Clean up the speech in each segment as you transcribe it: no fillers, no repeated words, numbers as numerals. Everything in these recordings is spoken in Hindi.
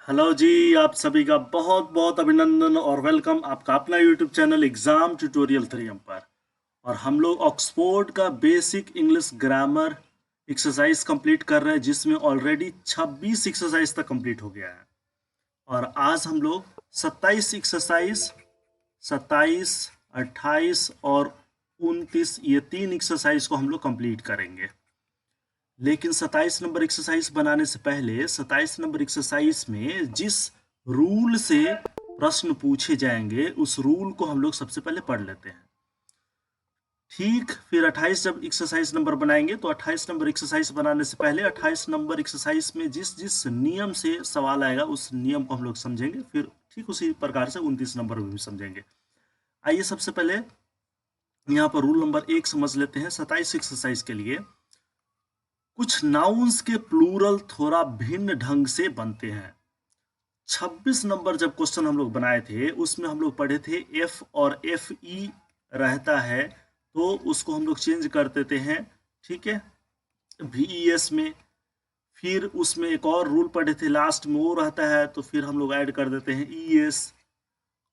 हेलो जी। आप सभी का बहुत बहुत अभिनंदन और वेलकम आपका अपना YouTube channel exam tutorial 3M पर। और हम लोग ऑक्सफोर्ड का basic English grammar exercise complete कर रहे हैं, जिसमें ऑलरेडी 26 एक्सरसाइज तक कंप्लीट हो गया है। और आज हम लोग 27 एक्सरसाइज, 27, 28 और 29, ये 3 एक्सरसाइज को हम लोग कंप्लीट करेंगे। लेकिन 27 नंबर एक्सरसाइज बनाने से पहले 27 नंबर एक्सरसाइज में जिस रूल से प्रश्न पूछे जाएंगे उस रूल को हम लोग सबसे पहले पढ़ लेते हैं। ठीक, फिर 28 जब एक्सरसाइज नंबर बनाएंगे तो 28 नंबर एक्सरसाइज बनाने से पहले 28 नंबर एक्सरसाइज में जिस जिस नियम से सवाल आएगा उस नियम को हम लोग समझेंगे। फिर ठीक उसी प्रकार से 29 नंबर में भी समझेंगे। आइए सबसे पहले यहाँ पर रूल नंबर 1 समझ लेते हैं। 27 एक्सरसाइज के लिए कुछ नाउन्स के प्लूरल थोड़ा भिन्न ढंग से बनते हैं। 26 नंबर जब क्वेश्चन हम लोग बनाए थे उसमें हम लोग पढ़े थे एफ और एफ ई रहता है तो उसको हम लोग चेंज कर देते हैं, ठीक है, VES में। फिर उसमें एक और रूल पढ़े थे, लास्ट में वो रहता है तो फिर हम लोग ऐड कर देते हैं ES।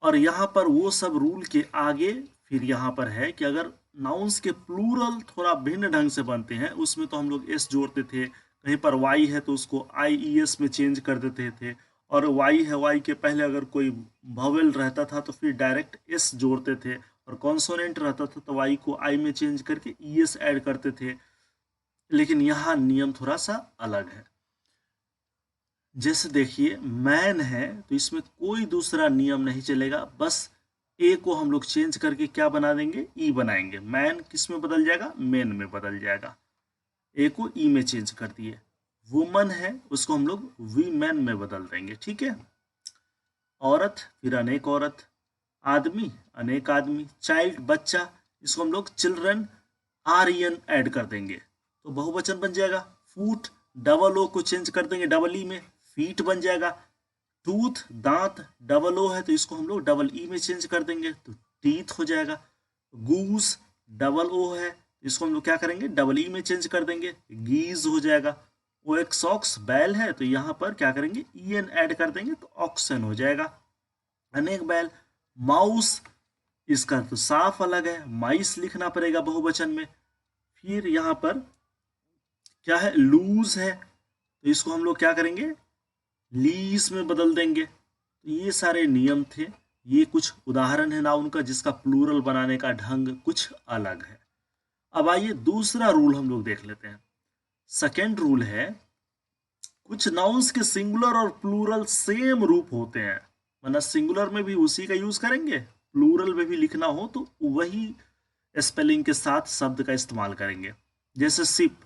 और यहाँ पर वो सब रूल के आगे फिर यहाँ पर है कि अगर नाउन्स के प्लूरल थोड़ा भिन्न ढंग से बनते हैं उसमें तो हम लोग एस जोड़ते थे, कहीं पर वाई है तो उसको IES में चेंज कर देते थे। और वाई है, वाई के पहले अगर कोई वॉवेल रहता था तो फिर डायरेक्ट एस जोड़ते थे, और कॉन्सोनेंट रहता था तो वाई को आई में चेंज करके ES ऐड करते थे। लेकिन यहाँ नियम थोड़ा सा अलग है। जैसे देखिए मैन है तो इसमें कोई दूसरा नियम नहीं चलेगा, बस ए को हम लोग चेंज करके क्या बना देंगे, ई बनाएंगे। मैन किस में बदल जाएगा, मेन में बदल जाएगा। ए को ई में चेंज कर दिए। वुमन है उसको हम लोग वी मैन में बदल देंगे, ठीक है। औरत फिर अनेक औरत, आदमी अनेक आदमी, चाइल्ड बच्चा, इसको हम लोग चिल्ड्रन आर्यन ऐड कर देंगे तो बहुवचन बन जाएगा। फूट डबल ओ को चेंज कर देंगे डबल ई में, फीट बन जाएगा। टूथ दांत डबल ओ है तो इसको हम लोग डबल ई में चेंज कर देंगे तो टीथ हो जाएगा। गूस डबल ओ है इसको हम लोग क्या करेंगे, डबल ई में चेंज कर देंगे, गीज हो जाएगा। वो एक सॉक्स बैल है तो यहाँ पर क्या करेंगे, EN ऐड कर देंगे तो ऑक्सन हो जाएगा। अनेक बैल। माउस, इसका तो साफ अलग है, माइस लिखना पड़ेगा बहुवचन में। फिर यहाँ पर क्या है, लूज है तो इसको हम लोग क्या करेंगे, लीस में बदल देंगे। तो ये सारे नियम थे, ये कुछ उदाहरण है नाउन का जिसका प्लूरल बनाने का ढंग कुछ अलग है। अब आइए दूसरा रूल हम लोग देख लेते हैं। सेकेंड रूल है, कुछ नाउन्स के सिंगुलर और प्लूरल सेम रूप होते हैं, मतलब सिंगुलर में भी उसी का यूज करेंगे, प्लूरल में भी लिखना हो तो वही स्पेलिंग के साथ शब्द का इस्तेमाल करेंगे। जैसे शिप,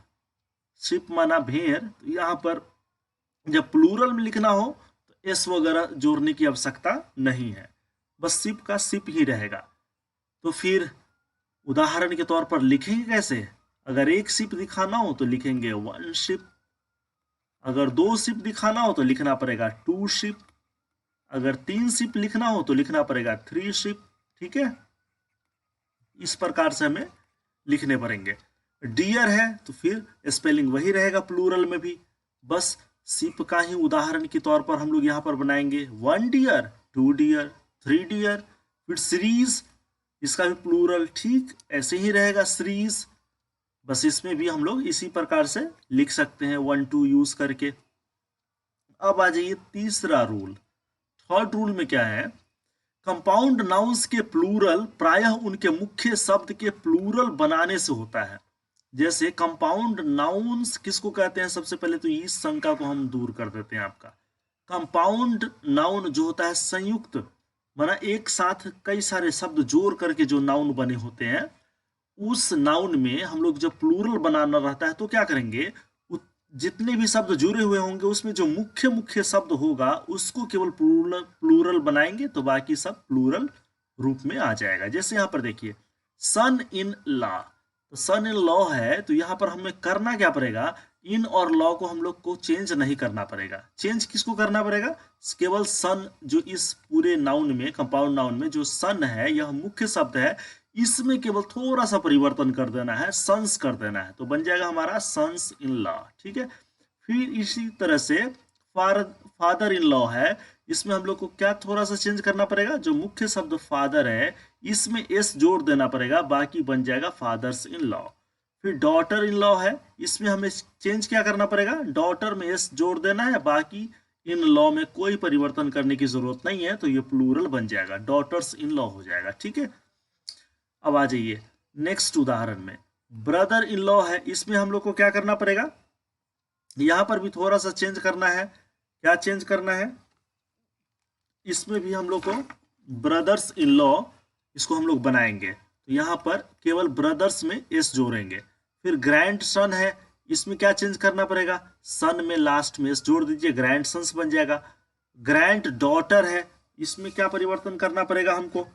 शिप माना भेड़, तो यहाँ पर जब प्लूरल में लिखना हो तो एस वगैरह जोड़ने की आवश्यकता नहीं है, बस शिप का शिप ही रहेगा। तो फिर उदाहरण के तौर पर लिखेंगे कैसे, अगर एक शिप दिखाना हो तो लिखेंगे वन शिप, अगर दो शिप दिखाना हो तो लिखना पड़ेगा टू शिप, अगर तीन शिप लिखना हो तो लिखना पड़ेगा थ्री शिप, ठीक है। इस प्रकार से हमें लिखने पड़ेंगे। डियर है तो फिर स्पेलिंग वही रहेगा प्लूरल में भी, बस शिप का ही उदाहरण के तौर पर हम लोग यहाँ पर बनाएंगे one deer, two deer, three deer. फिर सीरीज, इसका भी प्लूरल ठीक ऐसे ही रहेगा सीरीज, बस इसमें भी हम लोग इसी प्रकार से लिख सकते हैं वन टू यूज करके। अब आ जाइए तीसरा रूल। थर्ड रूल में क्या है, कंपाउंड नाउन्स के प्लूरल प्रायः उनके मुख्य शब्द के प्लूरल बनाने से होता है। जैसे कंपाउंड नाउन्स किसको कहते हैं, सबसे पहले तो इस शंका को हम दूर कर देते हैं आपका। कंपाउंड नाउन जो होता है संयुक्त, माना एक साथ कई सारे शब्द जोड़ करके जो नाउन बने होते हैं, उस नाउन में हम लोग जब प्लूरल बनाना रहता है तो क्या करेंगे, जितने भी शब्द जुड़े हुए होंगे उसमें जो मुख्य मुख्य शब्द होगा उसको केवल प्लूरल प्लूरल बनाएंगे तो बाकी सब प्लूरल रूप में आ जाएगा। जैसे यहाँ पर देखिए सन इन लॉ, तो सन इन लॉ है तो यहाँ पर हमें करना क्या पड़ेगा, इन और लॉ को हम लोग को चेंज नहीं करना पड़ेगा। चेंज किसको करना पड़ेगा, केवल सन, जो इस पूरे नाउन में कंपाउंड नाउन में जो सन है यह मुख्य शब्द है, इसमें केवल थोड़ा सा परिवर्तन कर देना है, सन्स कर देना है तो बन जाएगा हमारा सन्स इन लॉ, ठीक है। फिर इसी तरह से फादर इन लॉ है, इसमें हम लोग को क्या थोड़ा सा चेंज करना पड़ेगा, जो मुख्य शब्द फादर है इसमें एस जोड़ देना पड़ेगा, बाकी बन जाएगा फादर्स इन लॉ। फिर डॉटर इन लॉ है, इसमें हमें चेंज क्या करना पड़ेगा, डॉटर में एस जोड़ देना है, बाकी इन लॉ में कोई परिवर्तन करने की जरूरत नहीं है, तो ये प्लूरल बन जाएगा, डॉटर्स इन लॉ हो जाएगा। ठीक है, अब आ जाइए नेक्स्ट उदाहरण में। ब्रदर इन लॉ है, इसमें हम लोग को क्या करना पड़ेगा, यहां पर भी थोड़ा सा चेंज करना है। क्या चेंज करना है, इसमें भी हम लोग को ब्रदर्स इन लॉ इसको हम लोग बनाएंगे, तो यहाँ पर केवल ब्रदर्स में एस जोड़ेंगे। फिर ग्रैंड सन है, इसमें क्या चेंज करना पड़ेगा, सन में लास्ट में एस जोड़ दीजिए, ग्रैंड सन्स बन जाएगा। ग्रैंड डॉटर है, इसमें क्या परिवर्तन करना पड़ेगा हमको,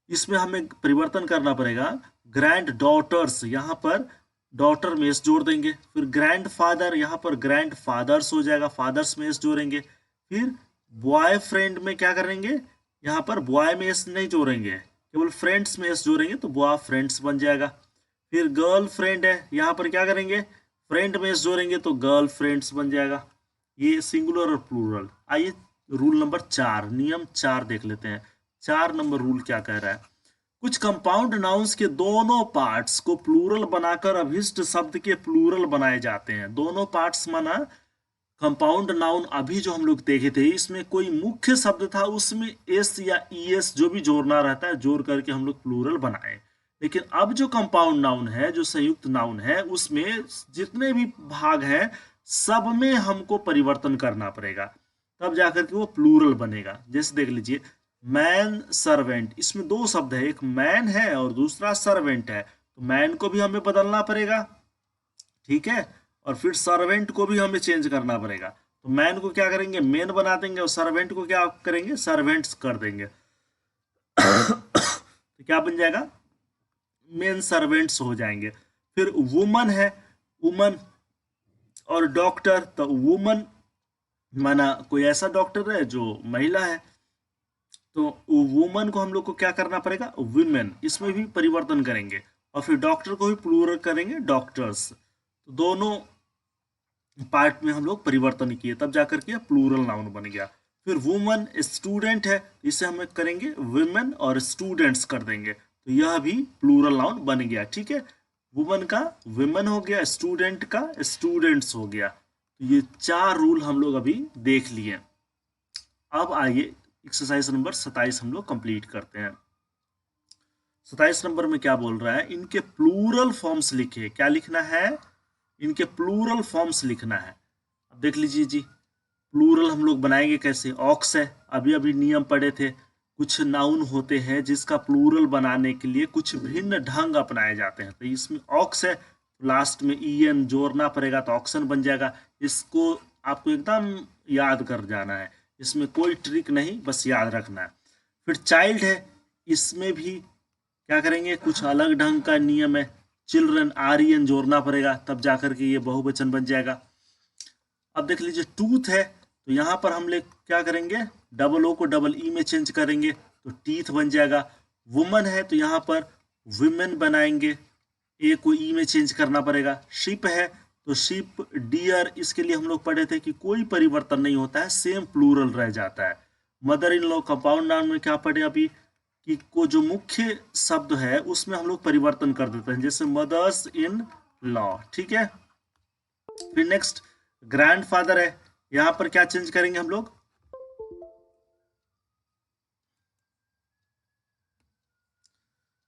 इसमें हमें परिवर्तन करना पड़ेगा ग्रैंड डॉटर्स, यहाँ पर डॉटर में एस जोड़ देंगे। फिर ग्रैंड फादर, यहाँ पर ग्रैंड फादर्स हो जाएगा, फादर्स में एस जोड़ेंगे। फिर बॉय फ्रेंड में क्या करेंगे, यहाँ पर बॉय में एस नहीं जोड़ेंगे, केवल फ्रेंड्स में एस जोड़ेंगे, तो बॉय फ्रेंड्स बन जाएगा। फिर गर्ल फ्रेंड है, यहाँ पर क्या करेंगे, फ्रेंड में एस जोड़ेंगे, तो गर्ल फ्रेंड्स बन जाएगा। ये सिंगुलर और प्लूरल। आइए रूल नंबर 4, नियम 4 देख लेते हैं। 4 नंबर रूल क्या कह रहा है, कुछ कंपाउंड नाउन्स के दोनों पार्ट्स को प्लूरल बनाकर अभिष्ट शब्द के प्लूरल बनाए जाते हैं। दोनों पार्ट्स माना कंपाउंड नाउन अभी जो हम लोग देखे थे, इसमें कोई मुख्य शब्द था, उसमें एस या ईएस जो भी जोड़ना रहता है जोड़ करके हम लोग प्लूरल बनाए। लेकिन अब जो कंपाउंड नाउन है, जो संयुक्त नाउन है, उसमें जितने भी भाग हैं सब में हमको परिवर्तन करना पड़ेगा, तब जाकर के वो प्लूरल बनेगा। जैसे देख लीजिए, मैन सर्वेंट, इसमें दो शब्द है, एक मैन है और दूसरा सर्वेंट है, तो मैन को भी हमें बदलना पड़ेगा, ठीक है, और फिर सर्वेंट को भी हमें चेंज करना पड़ेगा। तो मैन को क्या करेंगे, मेन बना देंगे, और सर्वेंट को क्या करेंगे, सर्वेंट्स कर देंगे। तो क्या बन जाएगा, मेन सर्वेंट्स हो जाएंगे। फिर वुमन है, वुमन और डॉक्टर, तो वुमन माना कोई ऐसा डॉक्टर है जो महिला है, तो वुमन को हम लोग को क्या करना पड़ेगा, वुमेन, इसमें भी परिवर्तन करेंगे। और फिर डॉक्टर को भी प्लूरल करेंगे, डॉक्टर्स। तो दोनों पार्ट में हम लोग परिवर्तन किए, तब जाकर के प्लूरल नाउन बन गया। फिर वुमन स्टूडेंट है, इसे हम करेंगे वुमेन और स्टूडेंट्स कर देंगे, तो यह भी प्लूरल नाउन बन गया। ठीक है, वुमन का वुमेन हो गया, स्टूडेंट का स्टूडेंट्स हो गया। तो ये 4 रूल हम लोग अभी देख लिए। अब आइए एक्सरसाइज नंबर 27 हम लोग कंप्लीट करते हैं। 27 नंबर में क्या बोल रहा है, इनके प्लूरल फॉर्म्स लिखे। क्या लिखना है, इनके प्लूरल फॉर्म्स लिखना है। अब देख लीजिए जी, प्लूरल हम लोग बनाएंगे कैसे, ऑक्स है, अभी अभी नियम पढ़े थे, कुछ नाउन होते हैं जिसका प्लूरल बनाने के लिए कुछ भिन्न ढंग अपनाए जाते हैं। तो इसमें ऑक्स है, लास्ट में ईएन जोड़ना पड़ेगा, तो ऑक्सन बन जाएगा। इसको आपको एकदम याद कर जाना है, इसमें कोई ट्रिक नहीं, बस याद रखना है। फिर चाइल्ड है, इसमें भी क्या करेंगे, कुछ अलग ढंग का नियम है, चिल्ड्रन आर-ई-एन जोड़ना पड़ेगा, तब जाकर के ये बहुवचन बन जाएगा। अब देख लीजिए, टूथ है, तो यहाँ पर हम लोग क्या करेंगे, डबल ओ को डबल ई में चेंज करेंगे, तो टीथ बन जाएगा। वुमन है, तो यहाँ पर वुमेन बनाएंगे, ए को ई में चेंज करना पड़ेगा। शिप है, तो शिप, डियर, इसके लिए हम लोग पढ़े थे कि कोई परिवर्तन नहीं होता है, सेम प्लूरल रह जाता है। Mother in law, compound noun में क्या पढ़े अभी, कि को जो मुख्य शब्द है उसमें हम लोग परिवर्तन कर देते हैं, जैसे मदर्स इन लॉ। ठीक है, फिर नेक्स्ट ग्रैंडफादर है, यहां पर क्या चेंज करेंगे हम लोग,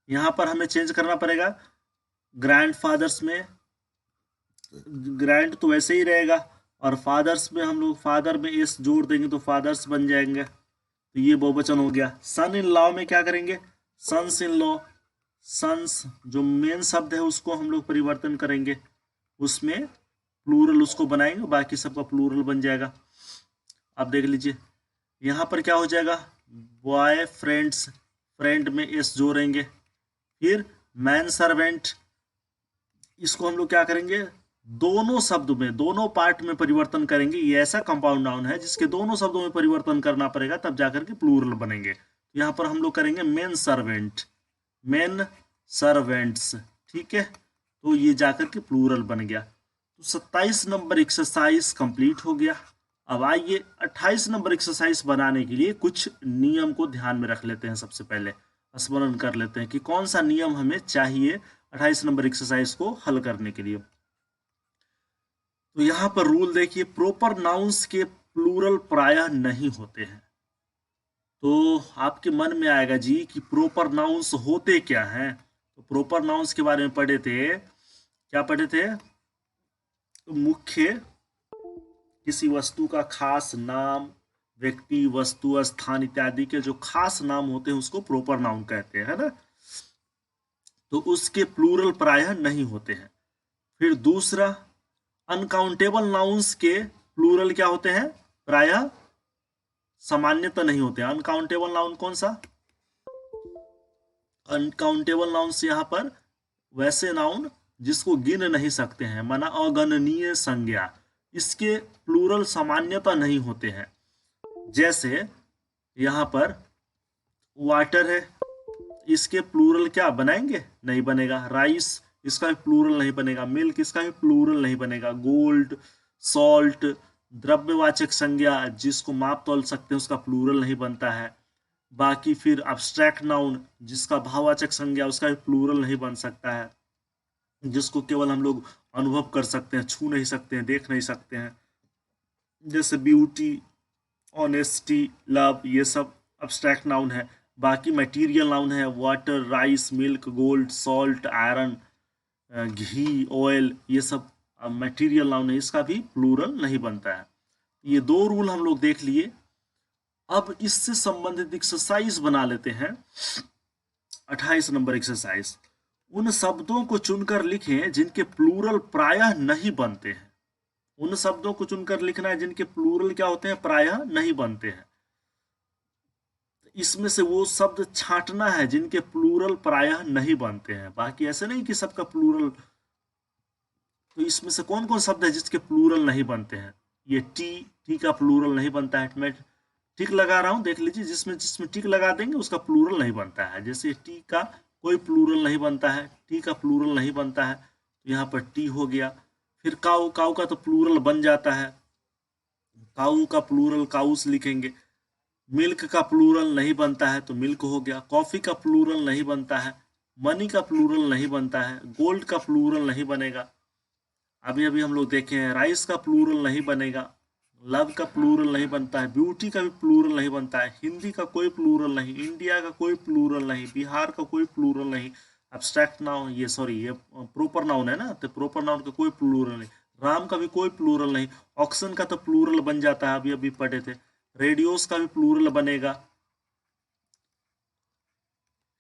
यहां पर हमें चेंज करना पड़ेगा ग्रैंडफादर्स में, ग्रैंड तो वैसे ही रहेगा, और फादर्स में हम लोग फादर में एस जोड़ देंगे, तो फादर्स बन जाएंगे, तो ये बहुवचन हो गया। सन इन लॉ में क्या करेंगे, सन्स इन लॉ, सन्स जो मेन शब्द है उसको हम लोग परिवर्तन करेंगे, उसमें प्लूरल उसको बनाएंगे, बाकी सबका प्लूरल बन जाएगा। अब देख लीजिए, यहाँ पर क्या हो जाएगा, बॉय फ्रेंड्स, फ्रेंड में एस जोड़ेंगे। फिर मैन सर्वेंट, इसको हम लोग क्या करेंगे, दोनों शब्द में, दोनों पार्ट में परिवर्तन करेंगे। ये ऐसा कंपाउंड नाउन है जिसके दोनों शब्दों में परिवर्तन करना पड़ेगा, तब जाकर के प्लूरल बनेंगे। तो यहाँ पर हम लोग करेंगे मेन सर्वेंट, मेन सर्वेंट्स। ठीक है, तो ये जाकर के प्लूरल बन गया। तो 27 नंबर एक्सरसाइज कंप्लीट हो गया। अब आइए 28 नंबर एक्सरसाइज बनाने के लिए कुछ नियम को ध्यान में रख लेते हैं। सबसे पहले स्मरण कर लेते हैं कि कौन सा नियम हमें चाहिए 28 नंबर एक्सरसाइज को हल करने के लिए। तो यहाँ पर रूल देखिए, प्रोपर नाउन्स के प्लूरल प्रायः नहीं होते हैं। तो आपके मन में आएगा जी कि प्रोपर नाउन्स होते क्या हैं। तो प्रोपर नाउन्स के बारे में पढ़े थे, क्या पढ़े थे? मुख्य किसी वस्तु का खास नाम, व्यक्ति, वस्तु, स्थान इत्यादि के जो खास नाम होते हैं उसको प्रोपर नाउन कहते हैं, है ना। तो उसके प्लूरल प्रायः नहीं होते हैं। फिर दूसरा, अनकाउंटेबल नाउन्स के प्लूरल क्या होते हैं? प्रायः सामान्यतः नहीं होते। अनकाउंटेबल नाउन कौन सा? अनकाउंटेबल नाउन्स यहाँ पर वैसे नाउन जिसको गिन नहीं सकते हैं, माना अगणनीय संज्ञा, इसके प्लूरल सामान्यतः नहीं होते हैं। जैसे यहाँ पर वाटर है, इसके प्लूरल क्या बनाएंगे? नहीं बनेगा। राइस, इसका भी प्लूरल नहीं बनेगा। मिल्क, इसका भी प्लूरल नहीं बनेगा। गोल्ड, सॉल्ट, द्रव्यवाचक संज्ञा जिसको माप तौल सकते हैं उसका प्लूरल नहीं बनता है। बाकी फिर अब्स्ट्रैक्ट नाउन जिसका भाववाचक संज्ञा उसका भी प्लूरल नहीं बन सकता है, जिसको केवल हम लोग अनुभव कर सकते हैं, छू नहीं सकते हैं, देख नहीं सकते हैं। जैसे ब्यूटी, ऑनेस्टी, लव, ये सब अब्स्ट्रैक्ट नाउन है। बाकी मटेरियल नाउन है, water, rice, milk, gold, salt, iron, ghee, oil, ये सब मटेरियल नाउन है, इसका भी प्लूरल नहीं बनता है। ये दो रूल हम लोग देख लिए। अब इससे संबंधित एक्सरसाइज बना लेते हैं। 28 नंबर एक्सरसाइज, उन शब्दों को चुनकर लिखें जिनके प्लूरल प्रायः नहीं बनते हैं। उन शब्दों को चुनकर लिखना है जिनके प्लूरल क्या होते हैं? प्रायः नहीं बनते हैं। इसमें से वो शब्द छांटना है जिनके प्लूरल प्रायः नहीं बनते हैं। बाकी ऐसे नहीं कि सबका प्लूरल। तो इसमें से कौन कौन शब्द है जिसके प्लूरल नहीं बनते हैं? ये टी का प्लूरल नहीं बनता है। मैं टिक लगा रहा हूं, देख लीजिए, जिसमें जिसमें टिक लगा देंगे उसका प्लूरल नहीं बनता है। जैसे टी का कोई प्लूरल नहीं बनता है, टी का प्लूरल नहीं बनता है, तो यहाँ पर टी हो गया। फिर काऊ, काऊ का तो प्लूरल बन जाता है, काऊ का प्लूरल काउस लिखेंगे। मिल्क का प्लूरल नहीं बनता है तो मिल्क हो गया। कॉफी का प्लूरल नहीं बनता है। मनी का प्लूरल नहीं बनता है। गोल्ड का प्लूरल नहीं बनेगा। अभी अभी हम लोग देखे हैं, राइस का प्लूरल नहीं बनेगा। लव का प्लूरल नहीं बनता है। ब्यूटी का भी प्लूरल नहीं बनता है। हिंदी का कोई प्लूरल नहीं। इंडिया का कोई प्लूरल नहीं। बिहार का कोई प्लूरल नहीं। अब्स्ट्रैक्ट नाउन, ये सॉरी, ये प्रॉपर नाउन है ना, तो प्रॉपर नाउन का कोई प्लूरल नहीं। राम का भी कोई प्लूरल नहीं। ऑक्सन का तो प्लूरल बन जाता है, अभी अभी पढ़े थे। रेडियोस का भी प्लूरल बनेगा।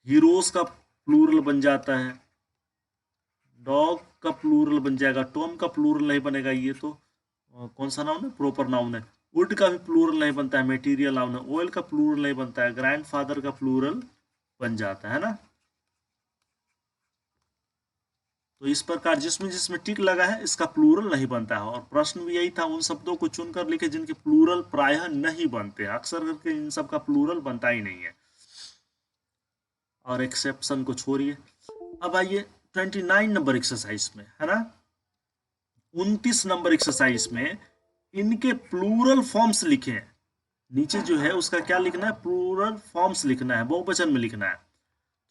हीरोज का प्लूरल बन जाता है। डॉग का प्लूरल बन जाएगा। टॉम का प्लूरल नहीं बनेगा। ये तो कौन सा नाउन है? प्रॉपर नाउन है। वुड का भी प्लूरल नहीं बनता है, मटेरियल नाउन है। ऑयल का प्लूरल नहीं बनता है। ग्रैंडफादर का प्लूरल बन जाता है ना। तो इस प्रकार जिसमें जिसमें टिक लगा है इसका प्लूरल नहीं बनता है। और प्रश्न भी यही था, उन शब्दों को चुनकर लिखे जिनके प्लूरल प्रायः नहीं बनते। अक्सर करके इन सब का प्लूरल बनता ही नहीं है, और एक्सेप्शन को छोड़िए। अब आइए 29 नंबर एक्सरसाइज में, है ना। 29 नंबर एक्सरसाइज में इनके प्लूरल फॉर्म्स लिखे हैं। नीचे जो है उसका क्या लिखना है? प्लूरल फॉर्म्स लिखना है, बहुवचन में लिखना है।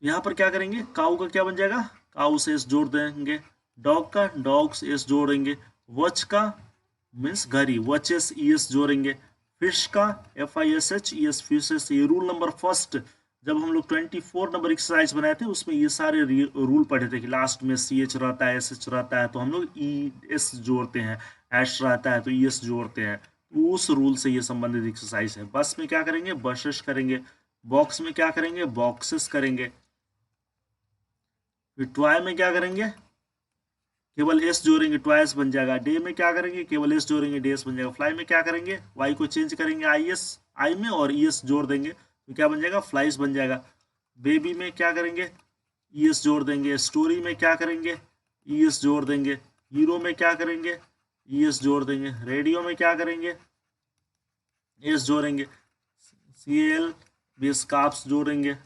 यहाँ पर क्या करेंगे? काऊ का क्या बन जाएगा? काऊ से एस जोड़ देंगे। डॉग का डॉग से एस जोड़ेंगे। वच का मीन्स घड़ी, वचेस ईएस जोड़ेंगे। फिश का FISH ES फिशेस। ये रूल नंबर फर्स्ट जब हम लोग 24 नंबर एक्सरसाइज बनाए थे उसमें ये सारे रूल पढ़े थे कि लास्ट में CH रहता है, SH रहता है तो हम लोग ES जोड़ते हैं, एश रहता है तो ES जोड़ते हैं। उस रूल से ये संबंधित एक्सरसाइज है। बस में क्या करेंगे? बसेस करेंगे। बॉक्स में क्या करेंगे? बॉक्सेस करेंगे। फिर टॉय में क्या करेंगे? केवल एस जोड़ेंगे, ट्वाइस बन जाएगा। डे में क्या करेंगे? केवल एस जोड़ेंगे, डेस बन जाएगा। फ्लाई में क्या करेंगे? वाई को चेंज करेंगे आई में और ES जोड़ देंगे तो क्या बन जाएगा? फ्लाइस बन जाएगा। बेबी में क्या करेंगे? ES जोड़ देंगे। स्टोरी में क्या करेंगे? ES जोड़ देंगे। हीरो में क्या करेंगे? ES जोड़ देंगे। रेडियो में क्या करेंगे? एस जोड़ेंगे। CL भी स्कार्फ्स जोड़ेंगे।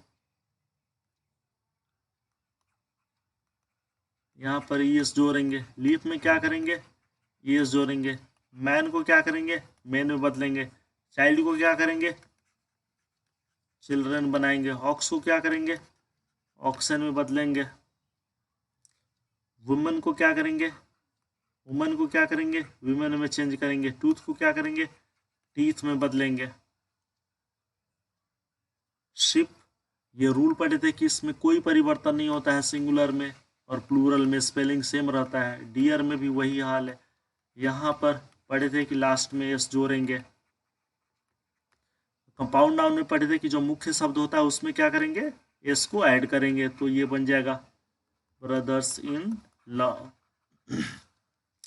यहाँ पर ES जोड़ेंगे। लीफ में क्या करेंगे? ईएस जोड़ेंगे। मैन को क्या करेंगे, मेन में बदलेंगे। चाइल्ड को क्या करेंगे, चिल्ड्रन बनाएंगे। ऑक्स को क्या करेंगे, ऑक्सन में बदलेंगे। वुमन को क्या करेंगे, वुमन को क्या करेंगे, वुमेन में चेंज करेंगे। टूथ को क्या करेंगे, टीथ में बदलेंगे। शिप, ये रूल पढ़े थे कि इसमें कोई परिवर्तन नहीं होता है सिंगुलर में और प्लूरल में, स्पेलिंग सेम रहता है। डियर में भी वही हाल है। यहाँ पर पढ़े थे कि लास्ट में एस जोड़ेंगे। कंपाउंड नाउन में पढ़े थे कि जो मुख्य शब्द होता है उसमें क्या करेंगे, एस को ऐड करेंगे, तो ये बन जाएगा ब्रदर्स इन लॉ।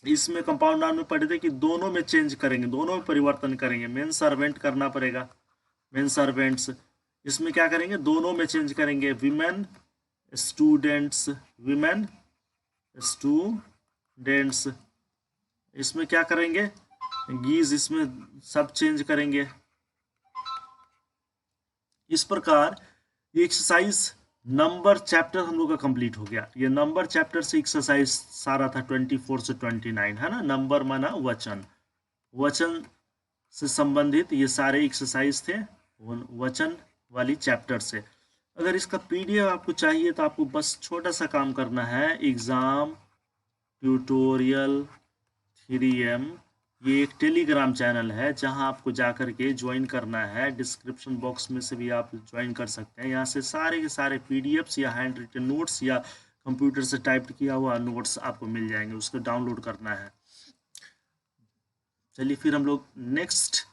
इसमें कंपाउंड नाउन में पढ़े थे कि दोनों में चेंज करेंगे, दोनों में परिवर्तन करेंगे। मेन सर्वेंट करना पड़ेगा, मेन सर्वेंट्स। इसमें क्या करेंगे, दोनों में चेंज करेंगे। Women students, women students. इसमें क्या करेंगे, गीज, इसमें सब चेंज करेंगे। इस प्रकार ये एक्सरसाइज नंबर चैप्टर हम लोग का कंप्लीट हो गया। ये नंबर चैप्टर से एक्सरसाइज सारा था 24 से 29, है ना। नंबर माना वचन, वचन से संबंधित ये सारे एक्सरसाइज थे वचन वाली चैप्टर से। अगर इसका पीडीएफ आपको चाहिए तो आपको बस छोटा सा काम करना है, एग्जाम ट्यूटोरियल 3M, ये एक टेलीग्राम चैनल है जहां आपको जाकर के ज्वाइन करना है। डिस्क्रिप्शन बॉक्स में से भी आप ज्वाइन कर सकते हैं। यहाँ से सारे के सारे पीडीएफ्स या हैंड रिटन नोट्स या कंप्यूटर से टाइप किया हुआ नोट्स आपको मिल जाएंगे, उसको डाउनलोड करना है। चलिए फिर हम लोग नेक्स्ट